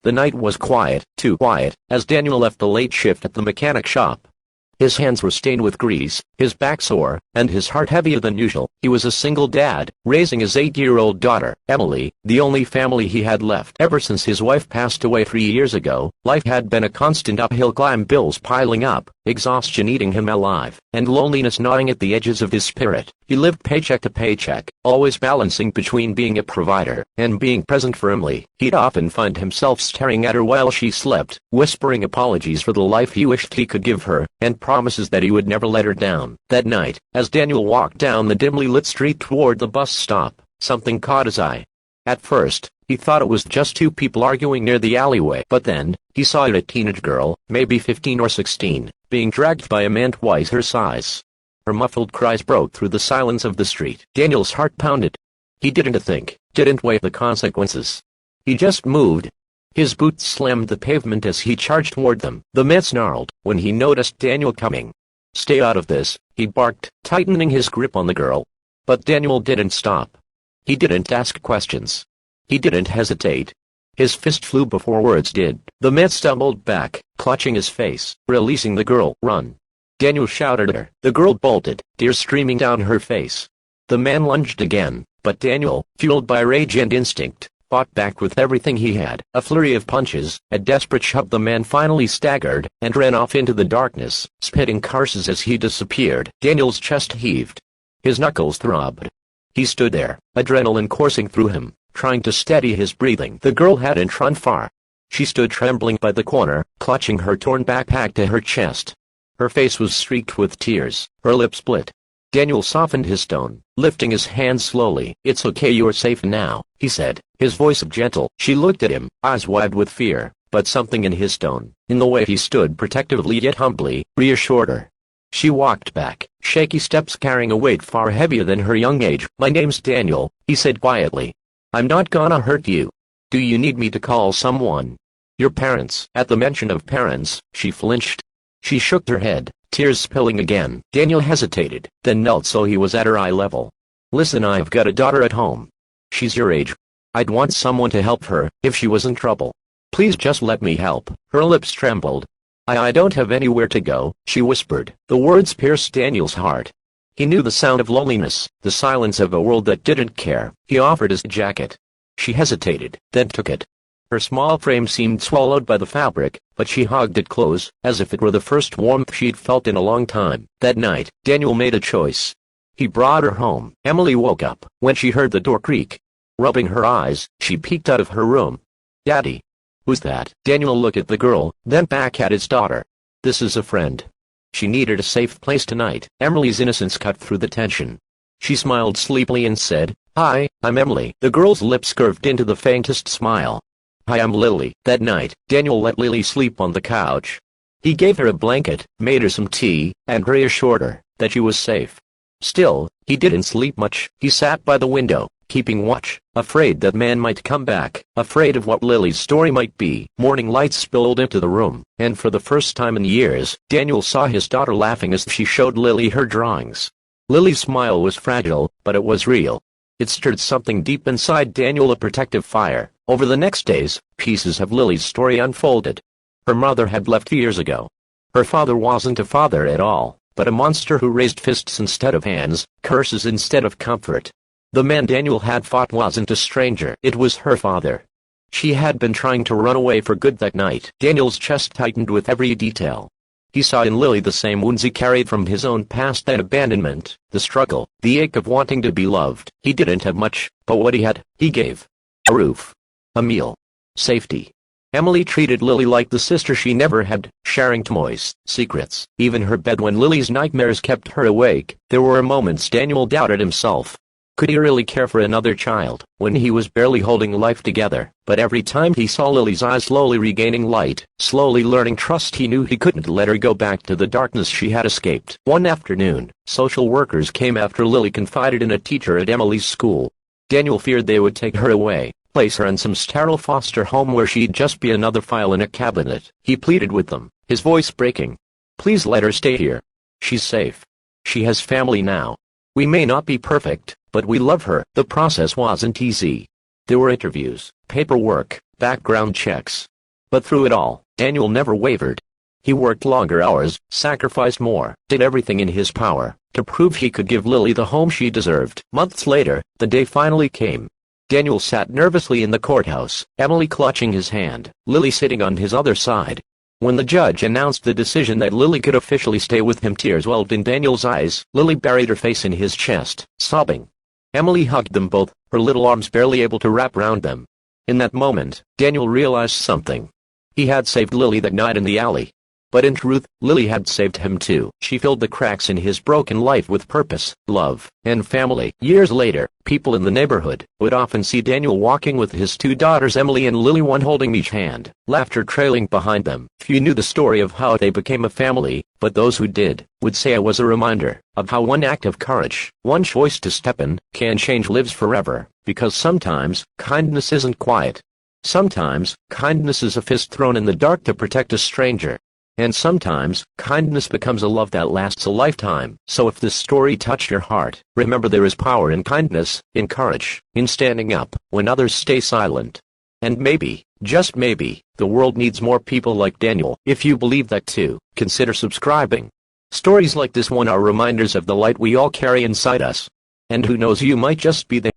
The night was quiet, too quiet, as Daniel left the late shift at the mechanic shop. His hands were stained with grease, his back sore, and his heart heavier than usual. He was a single dad, raising his 8-year-old daughter, Emily, the only family he had left. Ever since his wife passed away 3 years ago, life had been a constant uphill climb, bills piling up, exhaustion eating him alive, and loneliness gnawing at the edges of his spirit. He lived paycheck to paycheck, always balancing between being a provider and being present for Emily. He'd often find himself staring at her while she slept, whispering apologies for the life he wished he could give her, and promises that he would never let her down. That night, as Daniel walked down the dimly lit street toward the bus stop, something caught his eye. At first, he thought it was just two people arguing near the alleyway, but then, he saw a teenage girl, maybe 15 or 16, being dragged by a man twice her size. Her muffled cries broke through the silence of the street. Daniel's heart pounded. He didn't think, didn't weigh the consequences. He just moved. His boots slammed the pavement as he charged toward them. The man snarled when he noticed Daniel coming. "Stay out of this," he barked, tightening his grip on the girl. But Daniel didn't stop. He didn't ask questions. He didn't hesitate. His fist flew before words did. The man stumbled back, clutching his face, releasing the girl. "Run!" Daniel shouted at her. The girl bolted, tears streaming down her face. The man lunged again, but Daniel, fueled by rage and instinct, fought back with everything he had. A flurry of punches, a desperate shove. The man finally staggered, and ran off into the darkness, spitting curses as he disappeared. Daniel's chest heaved. His knuckles throbbed. He stood there, adrenaline coursing through him, trying to steady his breathing. The girl hadn't run far. She stood trembling by the corner, clutching her torn backpack to her chest. Her face was streaked with tears, her lips split. Daniel softened his tone, lifting his hand slowly. "It's okay, you're safe now," he said, his voice gentle. She looked at him, eyes wide with fear, but something in his tone, in the way he stood protectively yet humbly, reassured her. She walked back, shaky steps carrying a weight far heavier than her young age. "My name's Daniel," he said quietly. "I'm not gonna hurt you. Do you need me to call someone?" "Your parents." At the mention of parents, she flinched. She shook her head, tears spilling again. Daniel hesitated, then knelt so he was at her eye level. "Listen, I've got a daughter at home. She's your age. I'd want someone to help her, if she was in trouble. Please just let me help." Her lips trembled. I don't have anywhere to go," she whispered. The words pierced Daniel's heart. He knew the sound of loneliness, the silence of a world that didn't care. He offered his jacket. She hesitated, then took it. Her small frame seemed swallowed by the fabric, but she hugged it close, as if it were the first warmth she'd felt in a long time. That night, Daniel made a choice. He brought her home. Emily woke up when she heard the door creak. Rubbing her eyes, she peeked out of her room. "Daddy." "Who's that?" Daniel looked at the girl, then back at his daughter. "This is a friend. She needed a safe place tonight." Emily's innocence cut through the tension. She smiled sleepily and said, "Hi, I'm Emily." The girl's lips curved into the faintest smile. "Hi, I'm Lily." That night, Daniel let Lily sleep on the couch. He gave her a blanket, made her some tea, and reassured her that she was safe. Still, he didn't sleep much. He sat by the window, keeping watch, afraid that man might come back, afraid of what Lily's story might be. Morning lights spilled into the room, and for the first time in years, Daniel saw his daughter laughing as she showed Lily her drawings. Lily's smile was fragile, but it was real. It stirred something deep inside Daniel, a protective fire. Over the next days, pieces of Lily's story unfolded. Her mother had left years ago. Her father wasn't a father at all, but a monster who raised fists instead of hands, curses instead of comfort. The man Daniel had fought wasn't a stranger. It was her father. She had been trying to run away for good that night. Daniel's chest tightened with every detail. He saw in Lily the same wounds he carried from his own past: that abandonment, the struggle, the ache of wanting to be loved. He didn't have much, but what he had, he gave. A roof. A meal. Safety. Emily treated Lily like the sister she never had, sharing toys, secrets, even her bed when Lily's nightmares kept her awake. There were moments Daniel doubted himself. Could he really care for another child, when he was barely holding life together? But every time he saw Lily's eyes slowly regaining light, slowly learning trust, he knew he couldn't let her go back to the darkness she had escaped. One afternoon, social workers came after Lily confided in a teacher at Emily's school. Daniel feared they would take her away, place her in some sterile foster home where she'd just be another file in a cabinet. He pleaded with them, his voice breaking. "Please let her stay here. She's safe. She has family now. We may not be perfect, but we love her." The process wasn't easy. There were interviews, paperwork, background checks. But through it all, Daniel never wavered. He worked longer hours, sacrificed more, did everything in his power to prove he could give Lily the home she deserved. Months later, the day finally came. Daniel sat nervously in the courthouse, Emily clutching his hand, Lily sitting on his other side. When the judge announced the decision that Lily could officially stay with him, tears welled in Daniel's eyes. Lily buried her face in his chest, sobbing. Emily hugged them both, her little arms barely able to wrap around them. In that moment, Daniel realized something. He had saved Lily that night in the alley. But in truth, Lily had saved him too. She filled the cracks in his broken life with purpose, love, and family. Years later, people in the neighborhood would often see Daniel walking with his two daughters Emily and Lily, one holding each hand, laughter trailing behind them. Few knew the story of how they became a family, but those who did would say it was a reminder of how one act of courage, one choice to step in, can change lives forever. Because sometimes, kindness isn't quiet. Sometimes, kindness is a fist thrown in the dark to protect a stranger. And sometimes, kindness becomes a love that lasts a lifetime. So if this story touched your heart, remember there is power in kindness, in courage, in standing up when others stay silent. And maybe, just maybe, the world needs more people like Daniel. If you believe that too, consider subscribing. Stories like this one are reminders of the light we all carry inside us. And who knows, you might just be the